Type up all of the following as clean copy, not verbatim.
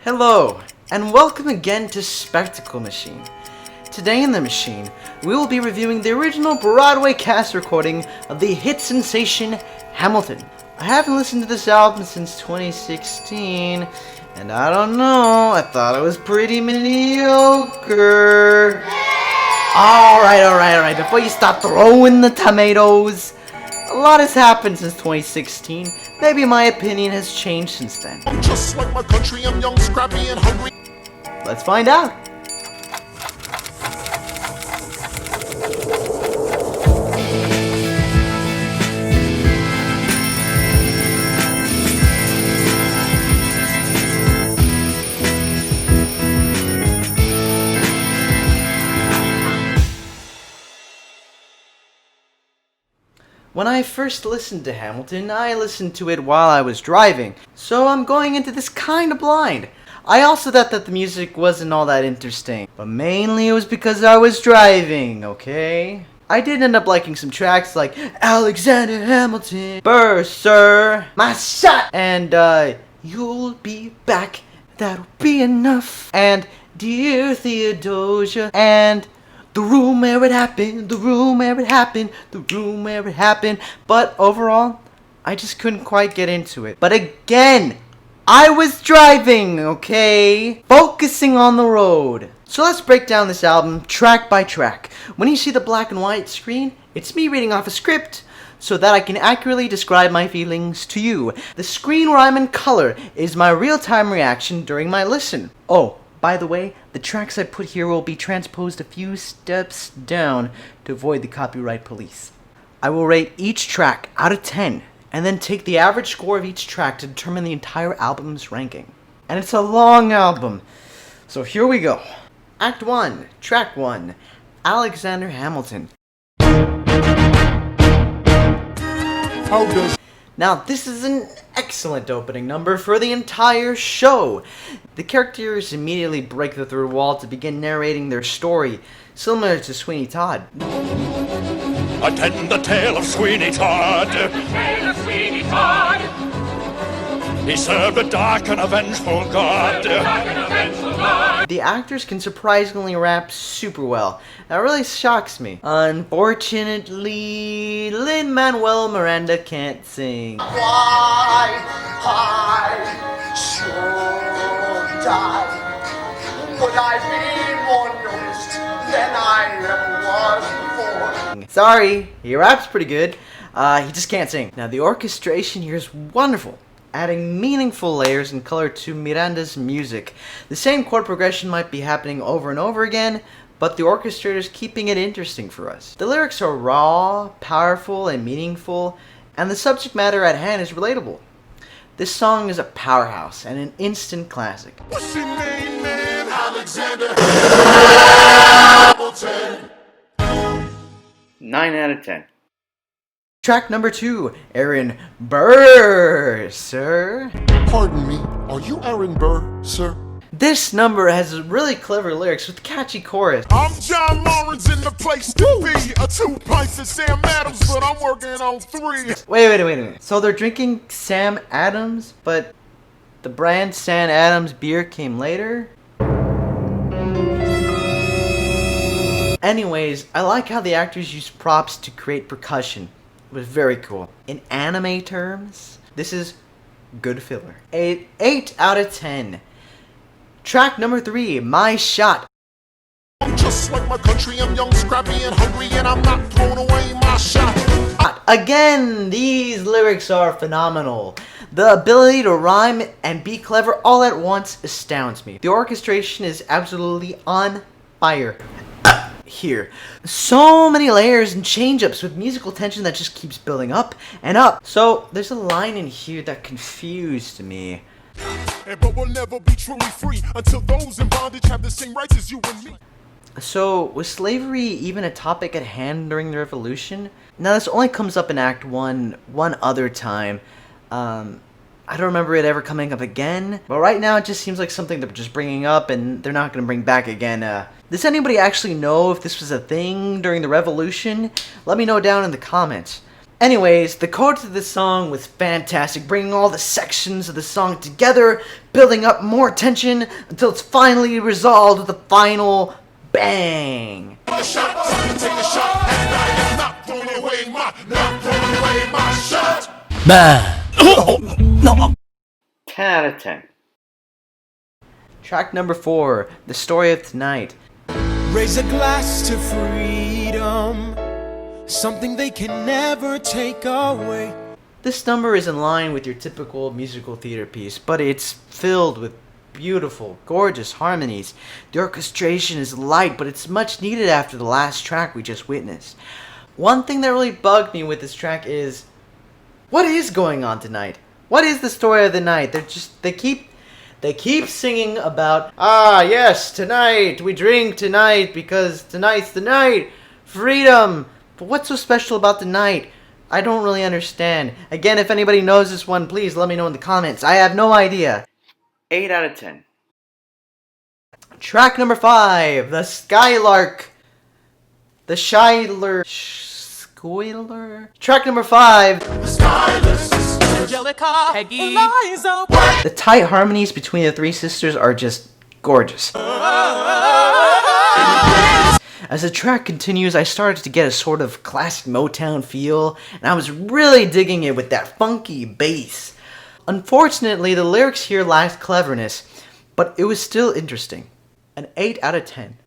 Hello, and welcome again to Spectacle Machine. Today in the machine, we will be reviewing the original Broadway cast recording of the hit sensation Hamilton. I haven't listened to this album since 2016, and I don't know, I thought it was pretty mediocre. Alright, before you start throwing the tomatoes, a lot has happened since 2016. Maybe my opinion has changed since then. I'm just like my country, I'm young, scrappy, and hungry. Let's find out. When I first listened to Hamilton, I listened to it while I was driving, so I'm going into this kinda blind. I also thought that the music wasn't all that interesting, but mainly it was because I was driving, okay? I did end up liking some tracks like Alexander Hamilton, Burr, Sir, My Shot, and You'll Be Back, That'll Be Enough, and Dear Theodosia, and The Room Where It Happened, The Room Where It Happened, The Room Where It Happened. But overall, I just couldn't quite get into it. But again, I was driving, okay? Focusing on the road. So let's break down this album track by track. When you see the black and white screen, it's me reading off a script so that I can accurately describe my feelings to you. The screen where I'm in color is my real-time reaction during my listen. Oh, by the way, the tracks I put here will be transposed a few steps down to avoid the copyright police. I will rate each track out of 10, and then take the average score of each track to determine the entire album's ranking. And it's a long album, so here we go. Act 1, Track 1, Alexander Hamilton. How does Now, this is an excellent opening number for the entire show. The characters immediately break the third wall to begin narrating their story, similar to Sweeney Todd. Attend the tale of Sweeney Todd. He served a dark and avengeful God. The actors can surprisingly rap super well. That really shocks me. Unfortunately, Lin-Manuel Miranda can't sing. why I should die? Would I be more noticed than I ever was before? Sorry, he raps pretty good. He just can't sing. Now, the orchestration here is wonderful, adding meaningful layers and color to Miranda's music. The same chord progression might be happening over and over again, but the orchestrator is keeping it interesting for us. The lyrics are raw, powerful, and meaningful, and the subject matter at hand is relatable. This song is a powerhouse and an instant classic. What's your name, man? Alexander Hamilton. 9 out of 10. Track number 2, Aaron Burr, sir. Pardon me, are you Aaron Burr, sir? This number has really clever lyrics with catchy chorus. I'm John Lawrence in the place to be. A 2 pints of Sam Adams, but I'm working on 3. Wait a minute. So they're drinking Sam Adams, but the brand Sam Adams beer came later? Anyways, I like how the actors use props to create percussion. It was very cool. In anime terms, this is good filler. 8 out of 10. Track number 3, My Shot. I'm just like my country, I'm young, scrappy, and hungry, and I'm not throwing away my shot. Again, these lyrics are phenomenal. The ability to rhyme and be clever all at once astounds me. The orchestration is absolutely on fire. Here. So many layers and change-ups with musical tension that just keeps building up and up. So, there's a line in here that confused me. But we'll never be truly free until those in bondage have the same rights as you and me. So, was slavery even a topic at hand during the Revolution? Now, this only comes up in Act 1 one other time. I don't remember it ever coming up again, but right now it just seems like something they're just bringing up and they're not going to bring back again. Does anybody actually know if this was a thing during the Revolution? Let me know down in the comments. Anyways, the chorus to this song was fantastic, bringing all the sections of the song together, building up more tension until it's finally resolved with the final bang. Take a shot, and I am not throwing away my shot. Man. 10 out of 10. Track number 4, The Story of Tonight. Raise a glass to freedom, something they can never take away. This number is in line with your typical musical theater piece, but it's filled with beautiful, gorgeous harmonies. The orchestration is light, but it's much needed after the last track we just witnessed. One thing that really bugged me with this track is, what is going on tonight? What is the story of the night? They keep singing about, yes, tonight, we drink tonight because tonight's the night, freedom. But what's so special about the night? I don't really understand. Again, if anybody knows this one, please let me know in the comments. I have no idea. 8 out of 10. Track number 5, The Skylark. The Skylar. Skylar? Track number 5. The tight harmonies between the three sisters are just gorgeous. As the track continues, I started to get a sort of classic Motown feel, and I was really digging it with that funky bass. Unfortunately, the lyrics here lacked cleverness, but it was still interesting. An 8 out of 10.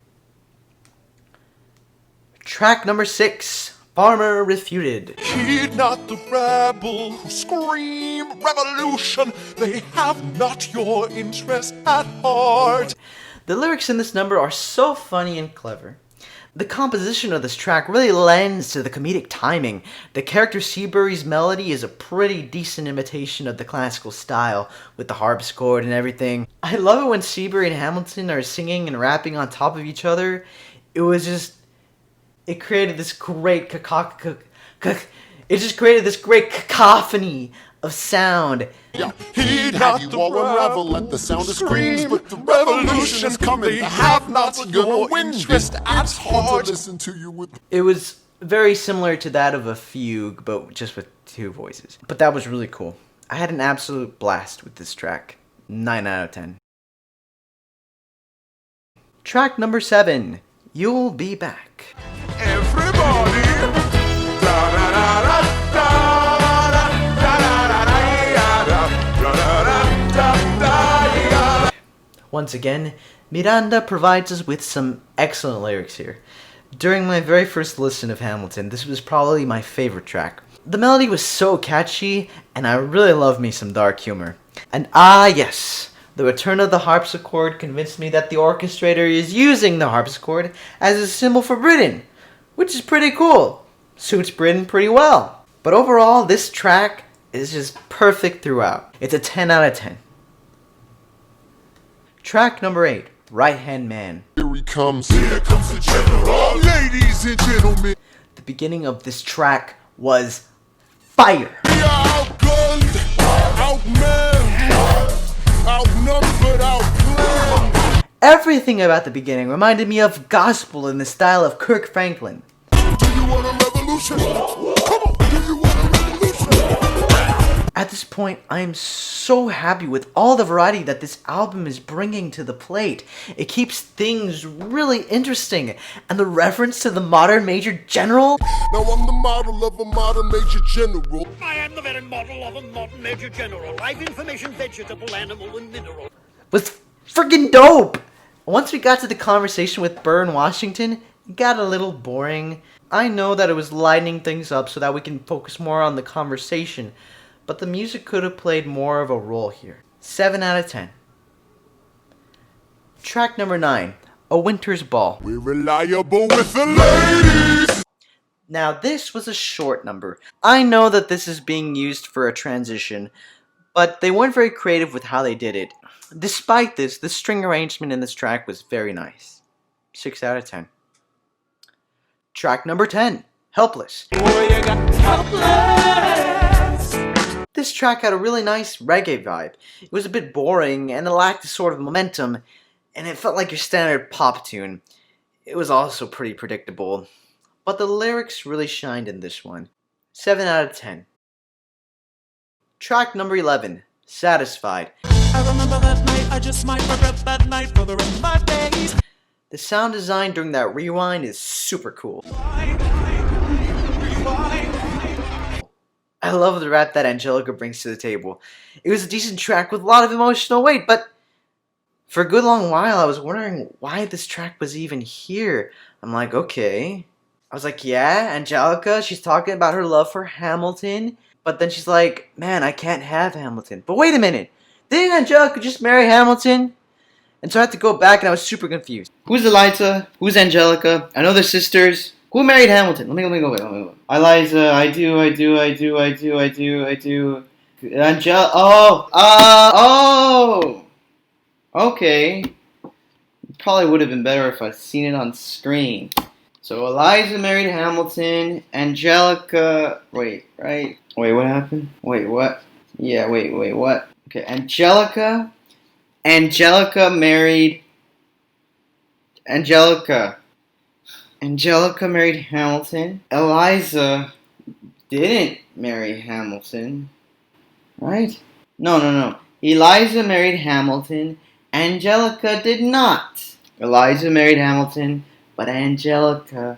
Track number 6, Farmer Refuted. Heed not the rabble who scream revolution. They have not your interest at heart. The lyrics in this number are so funny and clever. The composition of this track really lends to the comedic timing. The character Seabury's melody is a pretty decent imitation of the classical style, with the harpsichord and everything. I love it when Seabury and Hamilton are singing and rapping on top of each other. It created this great cacophony of sound. Heed not the revel at the sound of screams, but the revolution is coming. They have not your interest at heart. Listen to you with. It was very similar to that of a fugue, but just with 2 voices. But that was really cool. I had an absolute blast with this track. 9 out of 10. Track number 7, You'll Be Back. Everybody. Once again, Miranda provides us with some excellent lyrics here. During my very first listen of Hamilton, this was probably my favorite track. The melody was so catchy, and I really love me some dark humor. And yes, the return of the harpsichord convinced me that the orchestrator is using the harpsichord as a symbol for Britain, which is pretty cool. Suits Britain pretty well. But overall, this track is just perfect throughout. It's a 10 out of 10. Track number 8, Right Hand Man. Here he comes. Here comes the general. Ladies and gentlemen. The beginning of this track was fire. We are outgunned, outmanned, outnumbered, outplanned. Everything about the beginning reminded me of gospel in the style of Kirk Franklin. Do you want a revolution? Come on, do you want a revolution? At this point, I am so happy with all the variety that this album is bringing to the plate. It keeps things really interesting, and the reference to the modern Major General. Now I'm the model of a modern Major General. I am the very model of a modern Major General. Life, information, vegetable, animal, and mineral. Was friggin' dope! Once we got to the conversation with Burr and Washington, it got a little boring. I know that it was lightening things up so that we can focus more on the conversation, but the music could have played more of a role here. 7 out of 10. Track number 9, A Winter's Ball. We're reliable with the ladies. Now this was a short number. I know that this is being used for a transition, but they weren't very creative with how they did it. Despite this, the string arrangement in this track was very nice. 6 out of 10. Track number 10, Helpless. This track had a really nice reggae vibe. It was a bit boring, and it lacked a sort of momentum, and it felt like your standard pop tune. It was also pretty predictable, but the lyrics really shined in this one. 7 out of 10. Track number 11, Satisfied. I remember that night, I just might regret that night for the rest of my days. The sound design during that rewind is super cool. I love the rap that Angelica brings to the table. It was a decent track with a lot of emotional weight, but for a good long while I was wondering why this track was even here. I'm like, okay. I was like, yeah, Angelica, she's talking about her love for Hamilton, but then she's like, man, I can't have Hamilton. But wait a minute, didn't Angelica just marry Hamilton? And so I had to go back and I was super confused. Who's Eliza? Who's Angelica? I know they're sisters. Who married Hamilton? Let me go. Eliza, I do. Okay. Probably would have been better if I'd seen it on screen. So Eliza married Hamilton. Angelica, wait, what happened? Wait, what? Yeah, wait, what? Okay, Angelica married married Hamilton. Eliza didn't marry Hamilton. Right? No. Eliza married Hamilton. Angelica did not. Eliza married Hamilton, but Angelica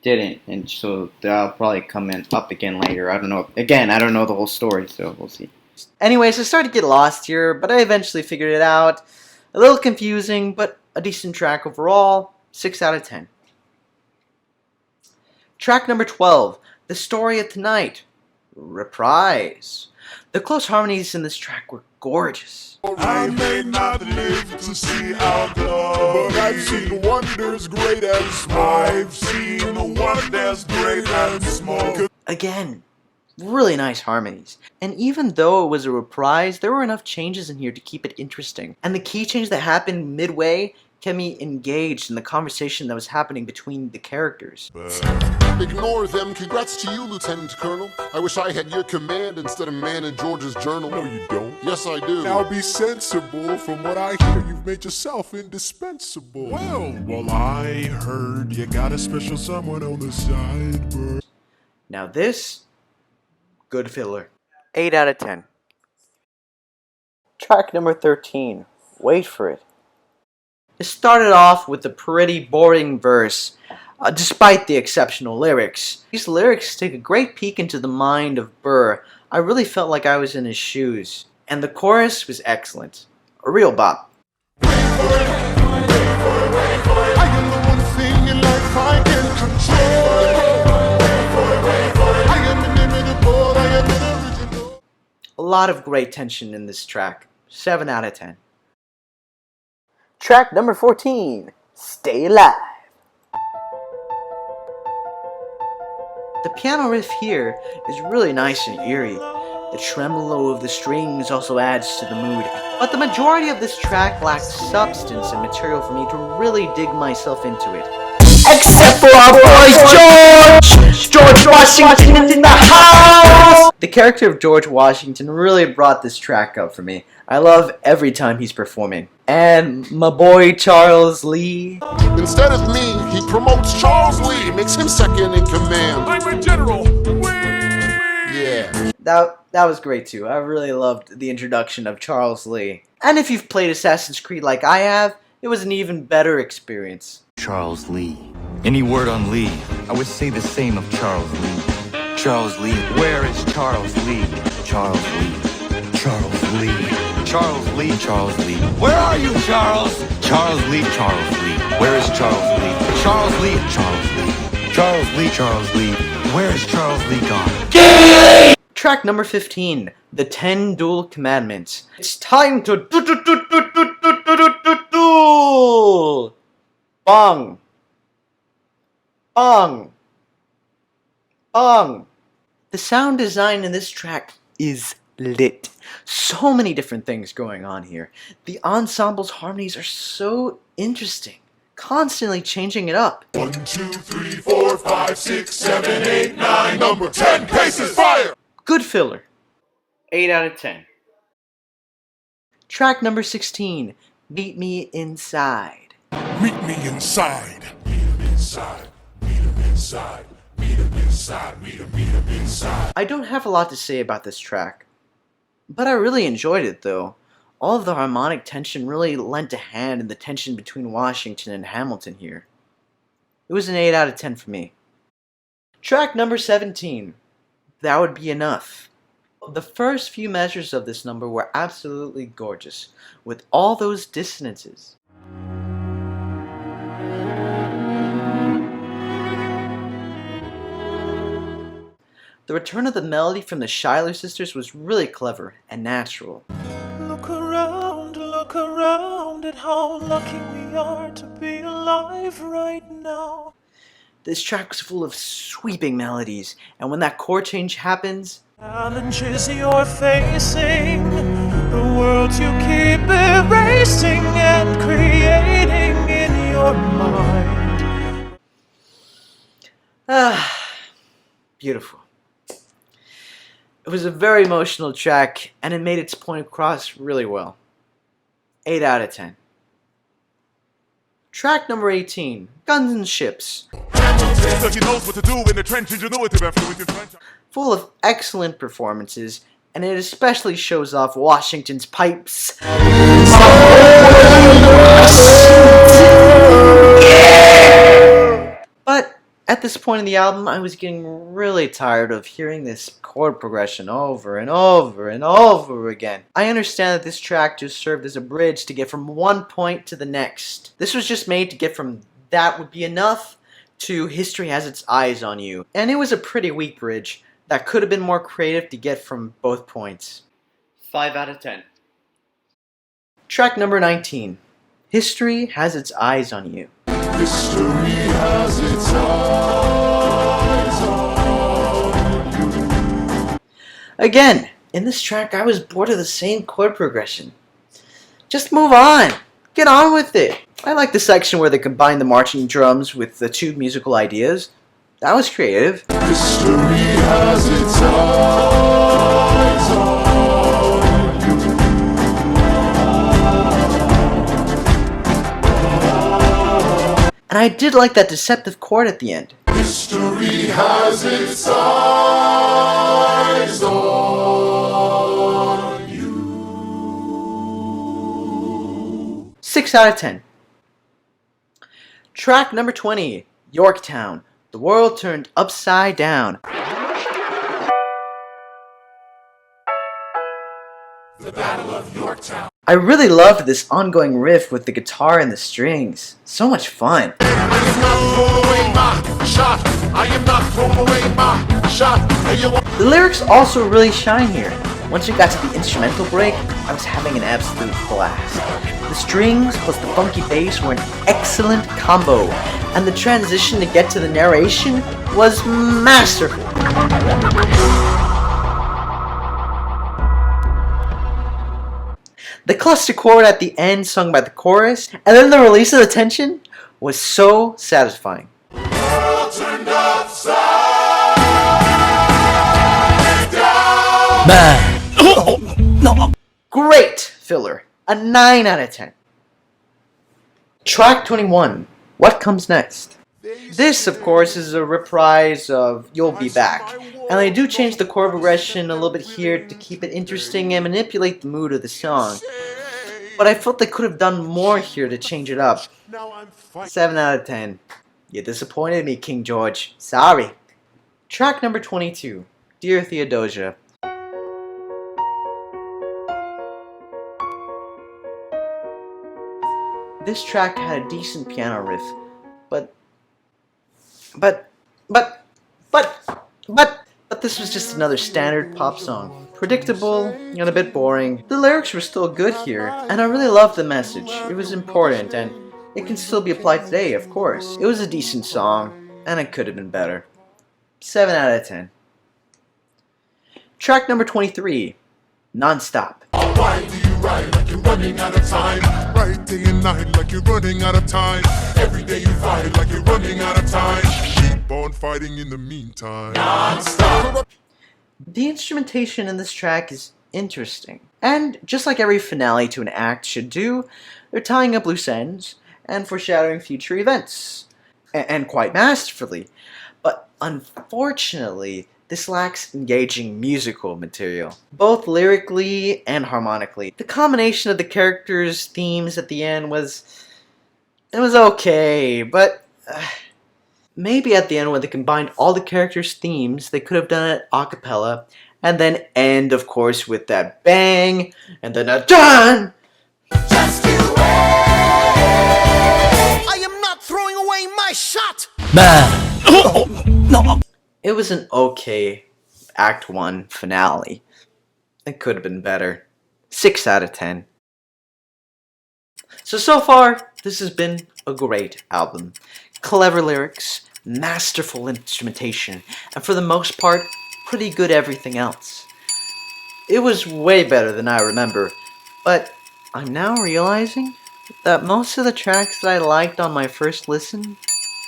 didn't. And so that'll probably come up again later. I don't know. Again, I don't know the whole story, so we'll see. Anyways, I started to get lost here, but I eventually figured it out. A little confusing, but a decent track overall. 6 out of 10. Track number 12, The Story of Tonight, Reprise. The close harmonies in this track were gorgeous. I may not live to see outlaw, but I've seen wonders great and small. I've seen wonders great and small. Again, really nice harmonies. And even though it was a reprise, there were enough changes in here to keep it interesting. And the key change that happened midway kept me engaged in the conversation that was happening between the characters. Ignore them. Congrats to you, Lieutenant Colonel. I wish I had your command instead of man in George's journal. No, you don't. Yes, I do. Now be sensible. From what I hear, you've made yourself indispensable. Well, I heard you got a special someone on the side, bro. Now this, good filler. 8 out of 10. Track number 13, Wait for It. It started off with a pretty boring verse, despite the exceptional lyrics. These lyrics take a great peek into the mind of Burr. I really felt like I was in his shoes. And the chorus was excellent. A real bop. I am the one thing in life I can control. I am inimitable, I am original. A lot of great tension in this track. 7 out of 10. Track number 14, Stay Alive. The piano riff here is really nice and eerie. The tremolo of the strings also adds to the mood, but the majority of this track lacks substance and material for me to really dig myself into it. Except for our boy George Washington in the house! The character of George Washington really brought this track up for me. I love every time he's performing. And my boy Charles Lee. Instead of me, he promotes Charles Lee, makes him second in command. I'm a general. Yeah. That was great too. I really loved the introduction of Charles Lee. And if you've played Assassin's Creed like I have, it was an even better experience. Charles Lee. Any word on Lee? I would say the same of Charles Lee. Charles Lee. Where is Charles Lee? Charles Lee. Charles Lee. Charles Lee. Charles Lee. Where are you, Charles? Charles Lee. Charles Lee. Where is Charles Lee? Charles Lee. Charles Lee. Charles Lee. Charles Lee. Where is Charles Lee gone? Track number 15, The 10 Duel Commandments. It's time to duel! Bong. Bong. Bong. The sound design in this track is lit. So many different things going on here. The ensemble's harmonies are so interesting, constantly changing it up. 1, 2, 3, 4, 5, 6, 7, 8, 9. Number 10 paces fire. Good filler. 8 out of 10. Track number 16, Meet Me Inside. Meet me inside. Meet him inside. Meet him inside. Meet I don't have a lot to say about this track, but I really enjoyed it though. All of the harmonic tension really lent a hand in the tension between Washington and Hamilton here. It was an 8 out of 10 for me. Track number 17, That Would Be Enough. The first few measures of this number were absolutely gorgeous, with all those dissonances. The return of the melody from the Schuyler sisters was really clever and natural. Look around at how lucky we are to be alive right now. This track was full of sweeping melodies, and when that chord change happens, Challenges you're facing, the worlds you keep erasing and creating in your mind. Beautiful. It was a very emotional track, and it made its point across really well. 8 out of 10. Track number 18, Guns and Ships. Full of excellent performances, and it especially shows off Washington's pipes. But at this point in the album, I was getting really tired of hearing this chord progression over and over and over again. I understand that this track just served as a bridge to get from one point to the next. This was just made to get from That Would Be Enough to History Has Its Eyes on You. And it was a pretty weak bridge that could have been more creative to get from both points. 5 out of 10. Track number 19, History Has Its Eyes on You. History has its eyes on you. Again, in this track I was bored of the same chord progression. Just move on. Get on with it. I like the section where they combined the marching drums with the two musical ideas. That was creative. History has its eyes on you. And I did like that deceptive chord at the end. History has its eyes on you. 6 out of 10. Track number 20, Yorktown. The World Turned Upside Down. The Battle of Yorktown. I really loved this ongoing riff with the guitar and the strings. So much fun. I am not throwing away my shot. I am not throwing away my shot. The lyrics also really shine here. Once we got to the instrumental break, I was having an absolute blast. The strings plus the funky bass were an excellent combo, and the transition to get to the narration was masterful. The cluster chord at the end sung by the chorus, and then the release of the tension was so satisfying. World turned upside down. Great filler. A 9 out of 10. Track 21. What Comes Next? This, of course, is a reprise of You'll Be Back. And they do change the chord progression a little bit here to keep it interesting and manipulate the mood of the song. But I felt they could have done more here to change it up. 7 out of 10. You disappointed me, King George. Sorry. Track number 22. Dear Theodosia. This track had a decent piano riff, but this was just another standard pop song. Predictable and a bit boring. The lyrics were still good here, and I really loved the message. It was important, and it can still be applied today, of course. It was a decent song, and it could have been better. 7 out of 10. Track number 23, Nonstop. Why do you ride like you're running out of time? Right day and night like you're running out of time. Every day you fight like you're running out of time. Keep on fighting in the meantime. Non-stop. The instrumentation in this track is interesting. And just like every finale to an act should do, they're tying up loose ends and foreshadowing future events. And quite masterfully. But Unfortunately, this lacks engaging musical material, both lyrically and harmonically. The combination of the characters' themes at the end was okay, but maybe at the end when they combined all the characters' themes, they could have done it a cappella, and then end, of course, with that bang, and then a dun! Just you wait. I am not throwing away my shot. It was an okay Act 1 finale. It could have been better. 6 out of 10. So far, this has been a great album. Clever lyrics, masterful instrumentation, and for the most part, pretty good everything else. It was way better than I remember, but I'm now realizing that most of the tracks that I liked on my first listen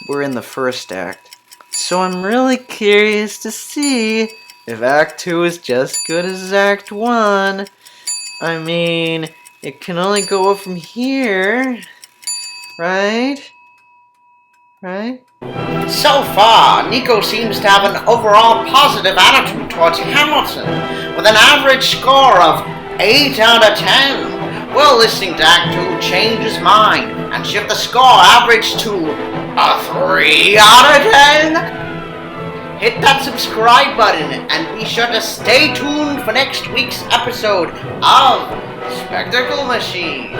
were in the first act. So I'm really curious to see if Act 2 is just good as Act 1. I mean, it can only go up from here, right? Right? So far, Nico seems to have an overall positive attitude towards Hamilton, with an average score of 8 out of 10. Will listening to Act 2 change his mind and shift the score average to a 3 out of 10? Hit that subscribe button and be sure to stay tuned for next week's episode of Spectacle Machine.